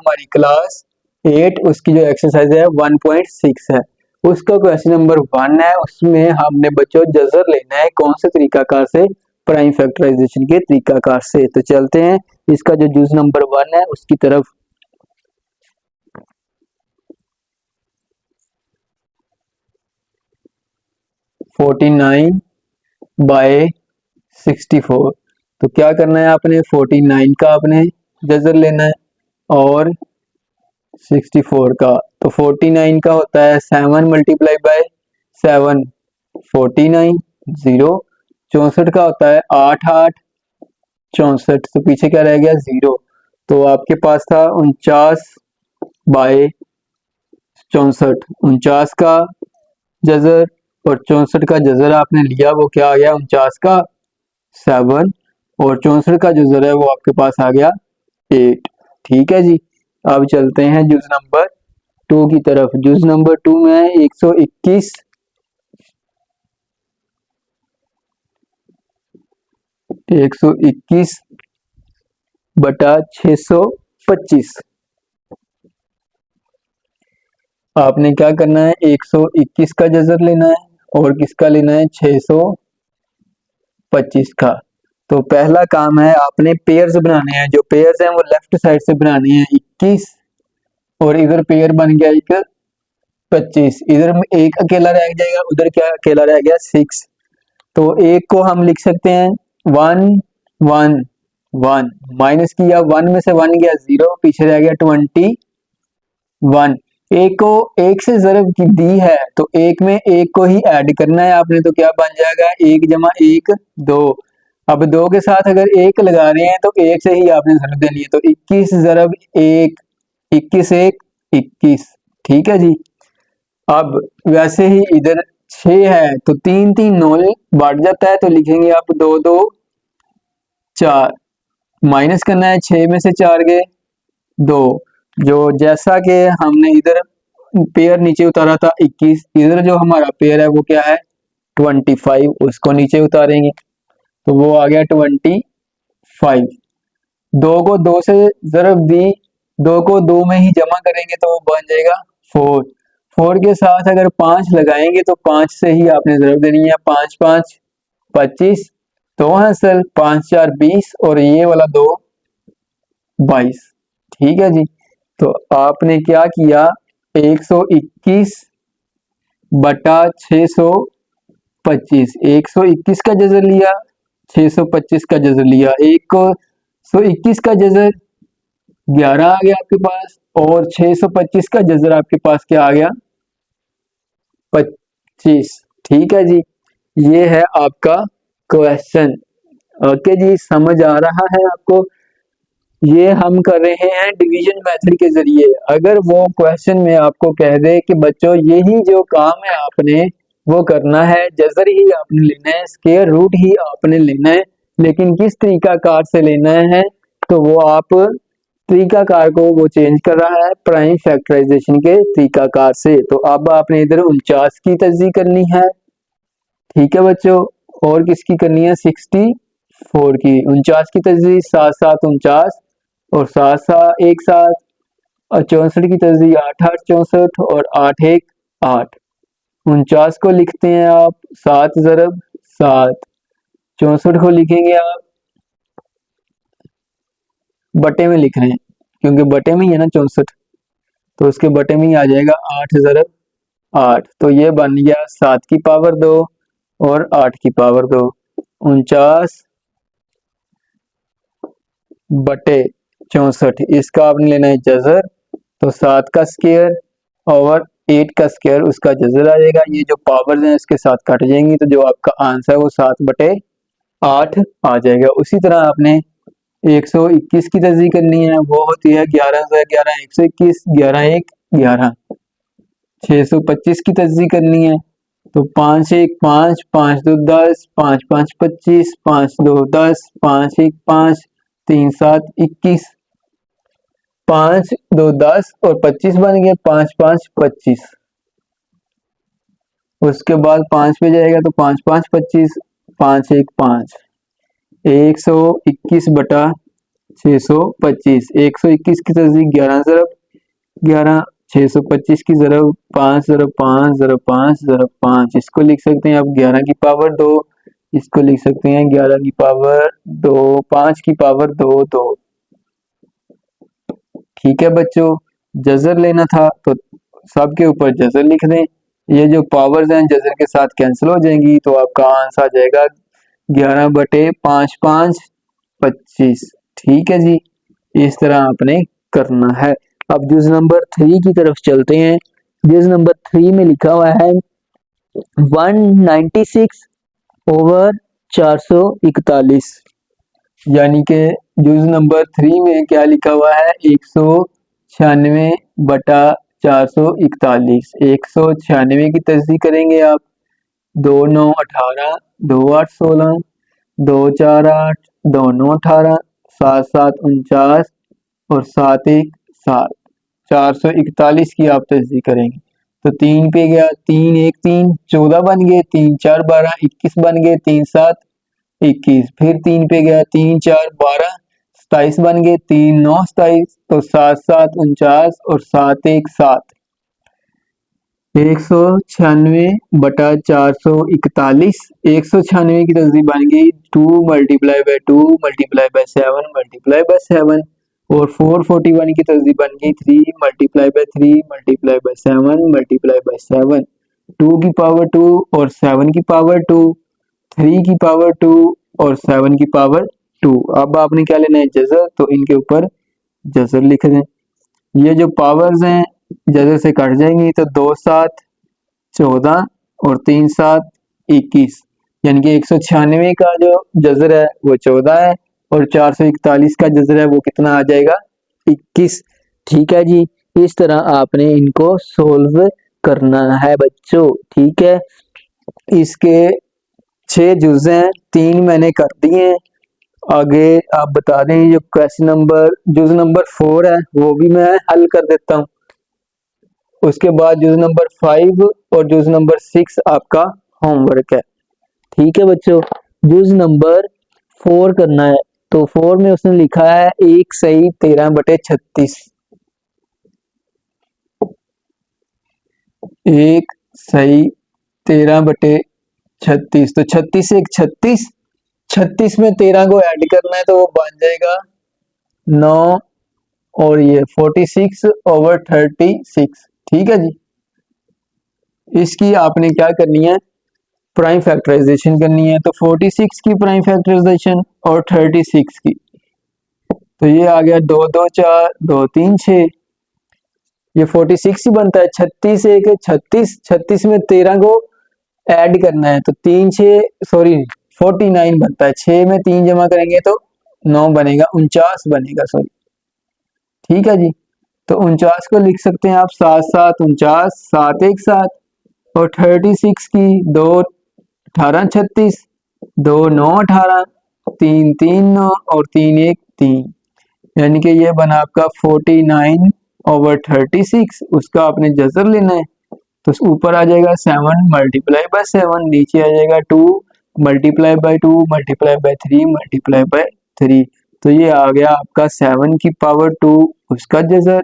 हमारी क्लास 8, उसकी जो एक्सरसाइज है 1.6 है, उसका क्वेश्चन नंबर 1 है। उसमें हमने बच्चों जजर लेना है, कौन से तरीकाकार से, प्राइम फैक्टराइजेशन के तरीकाकार से। तो चलते हैं इसका जो जुज नंबर 1 है उसकी तरफ। (49 / 64) तो क्या करना है आपने, 49 का आपने जजर लेना है और 64 का। तो 49 का होता है 7 × 7 49 0। 64 का होता है 8 8 64, तो पीछे क्या रह गया 0। तो आपके पास था 49 / 64, 49 का जजर और 64 का जजर आपने लिया, वो क्या आ गया 49 का 7 और 64 का जजर है वो आपके पास आ गया 8। ठीक है जी। अब चलते हैं जुज नंबर 2 की तरफ। जुज नंबर 2 में 121 बटा 625। आपने क्या करना है, 121 का जजर लेना है और किसका लेना है 625 का। तो पहला काम है आपने पेयर्स बनाने हैं, जो पेयर्स हैं वो लेफ्ट साइड से बनाने हैं। 21 और इधर पेयर बन गया एक 25, इधर एक अकेला रह जाएगा, उधर क्या अकेला रह गया 6। तो एक को हम लिख सकते हैं 1 1 1, माइनस किया 1 में से 1 गया 0, पीछे रह गया 21। एक को एक से ज़रब की दी है तो एक में एक को ही ऐड करना है आपने, तो क्या बन जाएगा 1 + 1 2। अब 2 के साथ अगर 1 लगा रहे हैं तो 1 से ही आपने ज़रब देनी है, तो 21 × 1 21 1 21। ठीक है जी। अब वैसे ही इधर 6 है तो 3 3 9 बढ़ जाता है, तो लिखेंगे आप 2 2 4, माइनस करना है 6 में से 4 गए 2। जो जैसा कि हमने इधर पेयर नीचे उतारा था 21, इधर जो हमारा पेयर है वो क्या है 25, उसको नीचे उतारेंगे तो वो आ गया 25। 2 को 2 से ज़रब दी, 2 को 2 में ही जमा करेंगे तो वो बन जाएगा 4। 4 के साथ अगर 5 लगाएंगे तो 5 से ही आपने ज़रब देनी है, 5 5 25, तो हासिल 5 4 20 और ये वाला 2 22। ठीक है जी। तो आपने क्या किया 121 बटा 625, 121 का जजर लिया 625 का जजर लिया, 121 का जजर 11 आ गया आपके पास और 625 का जजर आपके पास क्या आ गया 25। ठीक है जी। ये है आपका क्वेश्चन। ओके जी, समझ आ रहा है आपको। ये हम कर रहे हैं डिवीजन मेथड के जरिए। अगर वो क्वेश्चन में आपको कह दे कि बच्चों यही जो काम है आपने वो करना है, जजर ही आपने लेना है, स्क्वायर रूट ही आपने लेना है, लेकिन किस तरीकाकार से लेना है, तो वो आप तरीकाकार को वो चेंज कर रहा है प्राइम फैक्टराइजेशन के तरीकाकार से। तो अब आपने इधर 49 की तजदीद करनी है। ठीक है बच्चों, और किसकी करनी है 64 की। 49 की तजदीद 7 7 49 और 7 7 1 7 और 64 की तजदीद 8 8 64 और 8 1 8। 49 को लिखते हैं आप 7 ज़रब 7, 64 को लिखेंगे आप बटे में लिख रहे हैं क्योंकि बटे में ही है ना 64, तो उसके बटे में ही आ जाएगा 8 ज़रब 8। तो ये बन गया 7 की पावर 2 और 8 की पावर 2। 49 बटे 64, इसका आपने लेना है जजर, तो 7 का स्क्वायर और 8 का स्क्वायर उसका जजर आ जाएगा। ये जो पावर्स हैं इसके साथ कट जाएंगी, तो जो आपका आंसर है वो 7 बटे 8 आ जाएगा। उसी तरह आपने 121 की तजदीद करनी है, वो होती है 11 11 121 11 1 11। 625 की तजदीद करनी है तो 5 1 5 5 2 10 5 5 25 5 2 10 5 1 5 3 7 21, 5 2 10 और 25 बन गया 5 5 25। उसके बाद 5 पे जाएगा तो 5 5 25 5 1 5। 121 बटा 625, 121 की तस्दीक 11 ज़रब 11, 625 की ज़रब 5 ज़रब 5 ज़रब 5 ज़रब 5, इसको लिख सकते हैं आप 11 की पावर 2, इसको लिख सकते हैं 11 की पावर 2, 5 की पावर 2 2। ठीक है बच्चों, जजर लेना था तो सबके ऊपर जजर लिख दें। ये जो पावर्स हैं जजर के साथ कैंसिल हो जाएंगी, तो आपका आंसर आ जाएगा 11/5 5 25। ठीक है जी, इस तरह आपने करना है। अब जुज नंबर 3 की तरफ चलते हैं। जुज नंबर 3 में लिखा हुआ है 196 ओवर 441, यानी कि जुज नंबर 3 में क्या लिखा हुआ है 196/441। 196 की तस्दीक करेंगे आप, 2 9 18, 2 8 16, 2 4 8, 2 9 18, 7 7 49 और 7 1 7। 441 की आप तस्दीक करेंगे तो 3 पे गया, 3 1 3 14 बन गए, 3 4 12 21 बन गए, 3 7 21, फिर 3 पे गया, 3 4 12 27 बन गए, 3 9 27, तो 7 7 49 और 7 1 7। 196/441, 196 की तस्दीक बन गई 2 × 2 × 7 × 7, और 441 की तस्दीक बन गई 3 × 3 × 7 × 7। 2 की पावर 2 और 7 की पावर 2, 3 की पावर 2 और 7 की पावर 2। अब आपने क्या लेना है जजर, तो इनके ऊपर जजर लिख दें। ये जो पावर्स हैं जजर से कट जाएंगी, तो 2 7 14 और 3 7 21, यानी कि 196 का जो जजर है वो 14 है और 441 का जजर है वो कितना आ जाएगा 21। ठीक है जी, इस तरह आपने इनको सोल्व करना है बच्चों। ठीक है, इसके 6 जुज हैं, 3 मैंने कर दिए हैं। आगे आप बता दें जो क्वेश्चन नंबर जुज नंबर 4 है वो भी मैं हल कर देता हूँ। उसके बाद जुज नंबर 5 और जुज नंबर 6 आपका होमवर्क है। ठीक है बच्चों, जुज नंबर 4 करना है, तो 4 में उसने लिखा है 1 सही 13/36, 1 सही 13/36, तो 36 से 36, 36 में 13 को ऐड करना है तो वो बन जाएगा 9, और ये 46/36। ठीक है जी, इसकी आपने क्या करनी है प्राइम फैक्टराइजेशन करनी है, तो 46 की प्राइम फैक्टराइजेशन और 36 की, तो ये आ गया 2 2 4 2 3 6, ये 46 ही बनता है। 36 एक 36, 36 में 13 को ऐड करना है तो 3 6 सॉरी 49 बनता है, 6 में 3 जमा करेंगे तो 9 बनेगा, 49 बनेगा सॉरी। ठीक है जी, तो 49 को लिख सकते हैं आप 7 7 49, 7 1 7, और 36 की 2 18 36, 2 9 18, 3 3 9 और 3 1 3, यानी कि ये बना आपका 49/36। उसका आपने जजर लेना है, तो ऊपर आ जाएगा 7 × 7, नीचे आ जाएगा 2 × 2 × 3 × 3, तो ये आ गया आपका 7 की पावर 2 उसका जजर,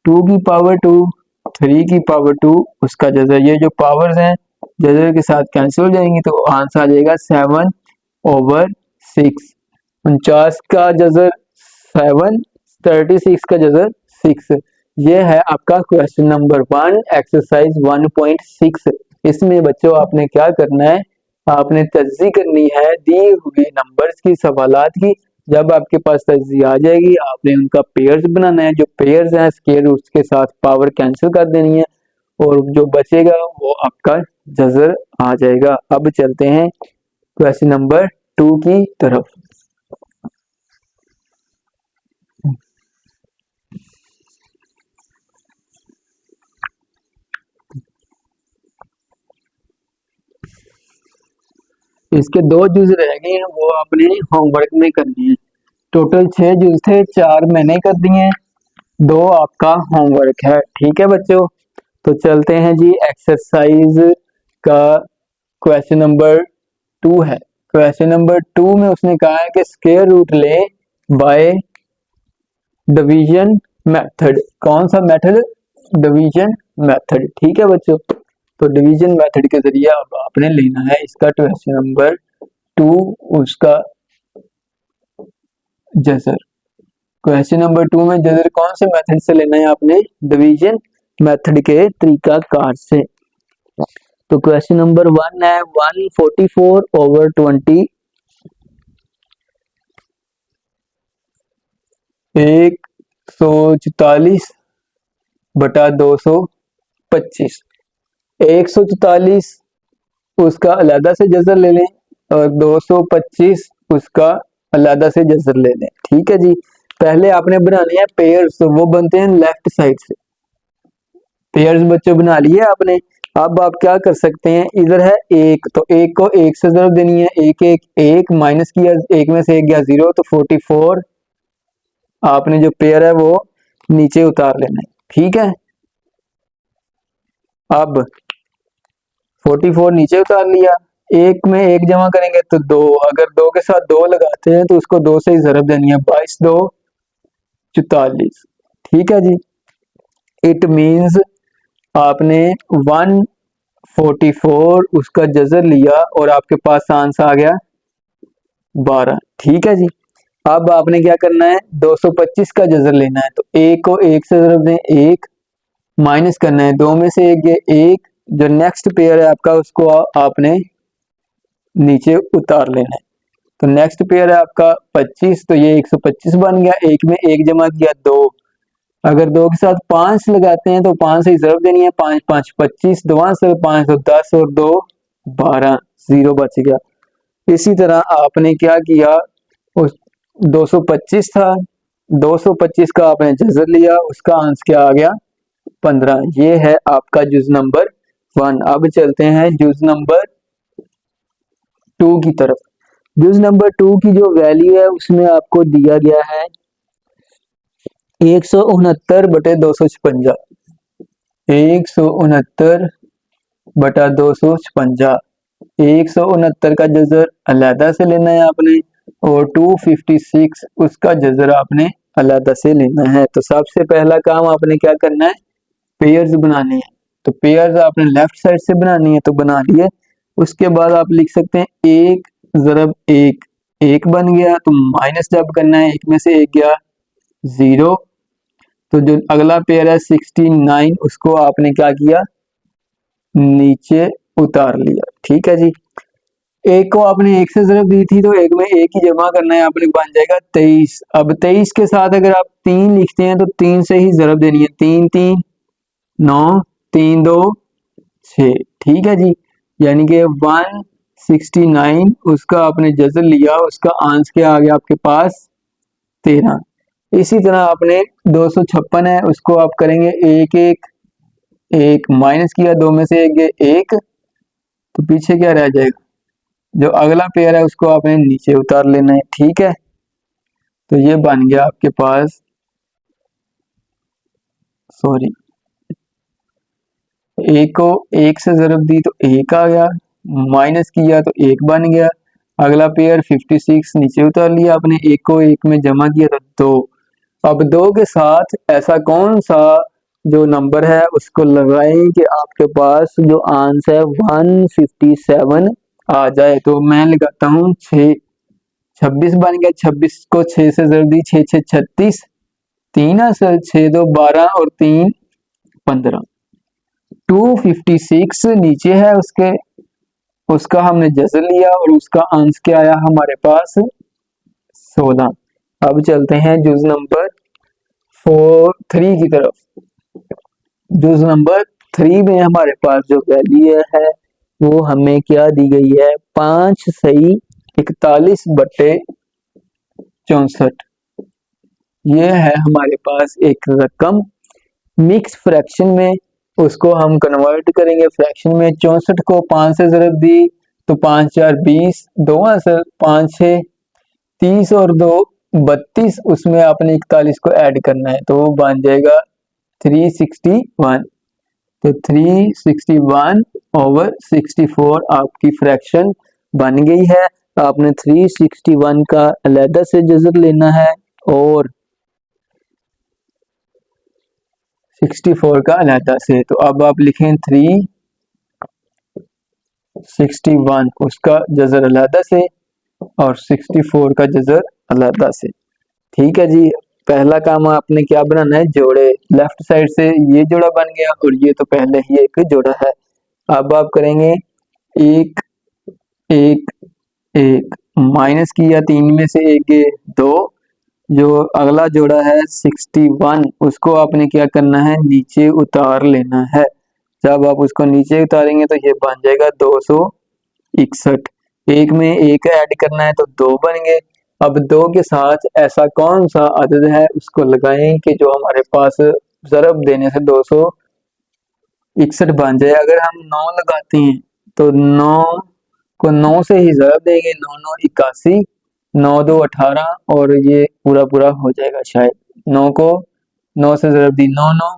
2 की पावर 2, 3 की पावर 2 उसका जजर। ये जो पावर्स हैं जजर के साथ कैंसिल हो जाएंगी, तो आंसर आ जाएगा 7/6। 49 का जजर 7, 36 का जजर 6। ये है आपका क्वेश्चन नंबर 1 एक्सरसाइज 1.6। इसमें बच्चों आपने क्या करना है, आपने तज्ज़ी करनी है दी हुई नंबर्स की, सवालात की। जब आपके पास तज्ज़ी आ जाएगी आपने उनका पेयर्स बनाना है, जो पेयर्स हैं स्क्वायर रूट्स के साथ पावर कैंसिल कर देनी है, और जो बचेगा वो आपका जजर आ जाएगा। अब चलते हैं क्वेश्चन नंबर 2 की तरफ। इसके 2 जुज रह गए हैं, वो आपने होमवर्क में करनी है। टोटल 6 जुज थे, 4 मैंने कर दिए हैं, 2 आपका होमवर्क है। ठीक है बच्चों, तो चलते हैं जी एक्सरसाइज का क्वेश्चन नंबर 2 है। क्वेश्चन नंबर 2 में उसने कहा है कि स्क्वायर रूट ले बाय डिवीजन मेथड। कौन सा मेथड? Division method. ठीक है बच्चों, तो डिवीजन मेथड के जरिए अब आपने लेना है इसका क्वेश्चन नंबर 2, उसका जजर। क्वेश्चन नंबर 2 में जजर कौन से मेथड से लेना है आपने? डिवीजन मेथड के तरीका कार से। तो क्वेश्चन नंबर 1 है 144/20 144/225। 144 उसका अलहदा से जजर ले लें और 225 उसका अलहदा से जजर ले लें। ठीक है जी, पहले आपने बनाने हैं पेयर्स, तो वो बनते हैं लेफ्ट साइड से। पेयर्स बच्चों बना लिए आपने। अब आप क्या कर सकते हैं, इधर है एक, तो एक को एक से जरूर देनी है, एक एक एक माइनस किया, एक में से एक गया 0, तो 44 आपने जो पेयर है वो नीचे उतार लेना है। ठीक है, अब 44 नीचे उतार लिया, एक में एक जमा करेंगे तो 2, अगर 2 के साथ 2 लगाते हैं तो उसको 2 से ही जरब देनी है, 22 2 44। ठीक है जी, इट मीन्स आपने 144 उसका जजर लिया और आपके पास आंसर आ गया 12। ठीक है जी, अब आपने क्या करना है, 225 का जजर लेना है, तो एक को एक से जरब दें, एक माइनस करना है, 2 में से एक एक, जो नेक्स्ट पेयर है आपका उसको आपने नीचे उतार लेना है। तो नेक्स्ट पेयर है आपका 25, तो ये 125 बन गया, एक में एक जमा किया 2, अगर 2 के साथ 5 लगाते हैं तो 5 से जरब देनी है, 5 5 25, 2 से 5 तो 10 और 2 12, 0 बच गया। इसी तरह आपने क्या किया, उस 225 था, 225 का आपने जजर लिया, उसका आंसर क्या आ गया 15। ये है आपका जुज नंबर 1। अब चलते हैं जुज नंबर 2 की तरफ। जुज नंबर 2 की जो वैल्यू है उसमें आपको दिया गया है 169/256, 169/256। 169 का जजर अलहदा से लेना है आपने और 256 उसका जजर आपने अलहदा से लेना है। तो सबसे पहला काम आपने क्या करना है, पेयर्स बनाने हैं। तो पेयर्स आपने लेफ्ट साइड से बनानी है, तो बना लिए। उसके बाद आप लिख सकते हैं 1 ज़रब 1, 1 बन गया, तो माइनस जब करना है, एक में से एक गया 0, तो जो अगला पेयर है 69 उसको आपने क्या किया, नीचे उतार लिया। ठीक है जी, एक को आपने एक से जरब दी थी, तो एक में एक ही जमा करना है आपने, बन जाएगा 23। अब 23 के साथ अगर आप 3 लिखते हैं तो 3 से ही जरब देनी है, 3 3 9, 3 2 6। ठीक है जी, यानी कि 169 उसका आपने जजर लिया, उसका आंसर क्या आ गया आपके पास 13। इसी तरह आपने 256 है, उसको आप करेंगे एक एक एक माइनस किया, 2 में से एक, तो पीछे क्या रह जाएगा, जो अगला पेयर है उसको आपने नीचे उतार लेना है। ठीक है, तो ये बन गया आपके पास, सॉरी, एक को एक से जरब दी तो एक आ गया, माइनस किया तो एक बन गया, अगला पेयर 56 नीचे उतार लिया आपने, एक को एक में जमा किया तो 2। अब 2 के साथ ऐसा कौन सा जो नंबर है उसको लगाएं कि आपके पास जो आंसर है 157 आ जाए। तो मैं लगाता हूँ 6, 26 बन गया, 26 को 6 से जरूर दी, 6 6 36, 3 असल 6 2 12 और 3 15। 256 नीचे है उसके, उसका हमने जजर लिया और उसका आंसर क्या आया हमारे पास 16। अब चलते हैं जुज नंबर 3 की तरफ। जुज नंबर 3 में हमारे पास जो वैल्यू है वो हमें क्या दी गई है, 5 सही 41/64। ये है हमारे पास एक रकम, मिक्स फ्रैक्शन में उसको हम कन्वर्ट करेंगे फ्रैक्शन में। 64 को 5 से जरब दी तो 5 4 20, 2 असर 5 6 30 और 2 32, उसमें आपने 41 को ऐड करना है, तो वो बन जाएगा 361। तो 361/64 आपकी फ्रैक्शन बन गई है। आपने 361 का अलहदा से जजर लेना है और 64 का अलहदा से। तो अब आप लिखें 361 उसका जजर अलहदा से और 64 का जजर अलहदा से। ठीक है जी, पहला काम आपने क्या बनाना है, जोड़े। लेफ्ट साइड से ये जोड़ा बन गया और ये तो पहले ही एक जोड़ा है। अब आप करेंगे एक एक एक, माइनस किया 3 में से एक गए 2, जो अगला जोड़ा है 61 उसको आपने क्या करना है, नीचे उतार लेना है। जब आप उसको नीचे उतारेंगे तो ये बन जाएगा 261। एक में एक ऐड करना है तो 2 बन गए। अब 2 के साथ ऐसा कौन सा अदद है उसको लगाएं कि जो हमारे पास ज़रब देने से 261 बन जाए। अगर हम 9 लगाते हैं तो 9 को 9 से ही ज़रब देंगे, 9 9 81, 9 2 18 और ये पूरा पूरा हो जाएगा शायद। 9 को 9 से ज़रब दी 9 9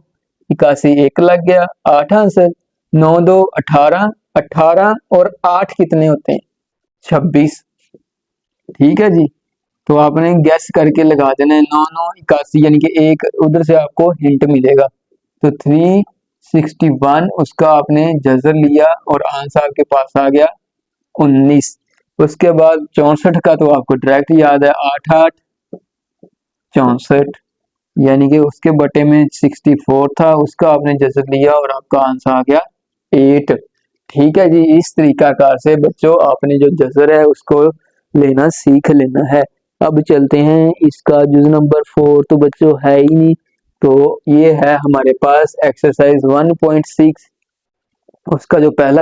81, एक लग गया 8 आंसर। 9 2 18, 18 और 8 कितने होते हैं, 26। ठीक है जी, तो आपने गैस करके लगा देना है 9 9 81, यानी कि एक उधर से आपको हिंट मिलेगा। तो 361 उसका आपने जजर लिया और आंसर आपके पास आ गया 19। उसके बाद 64 का तो आपको डायरेक्ट याद है, 8 8 64, यानी कि उसके बटे में 64 था, उसका आपने जजर लिया और आपका आंसर आ गया 8। ठीक है जी, इस तरीकाकार से बच्चों आपने जो जजर है उसको लेना सीख लेना है। अब चलते हैं, इसका जुज नंबर 4 तो बच्चों है ही नहीं, तो ये है हमारे पास एक्सरसाइज 1.6। उसका जो पहला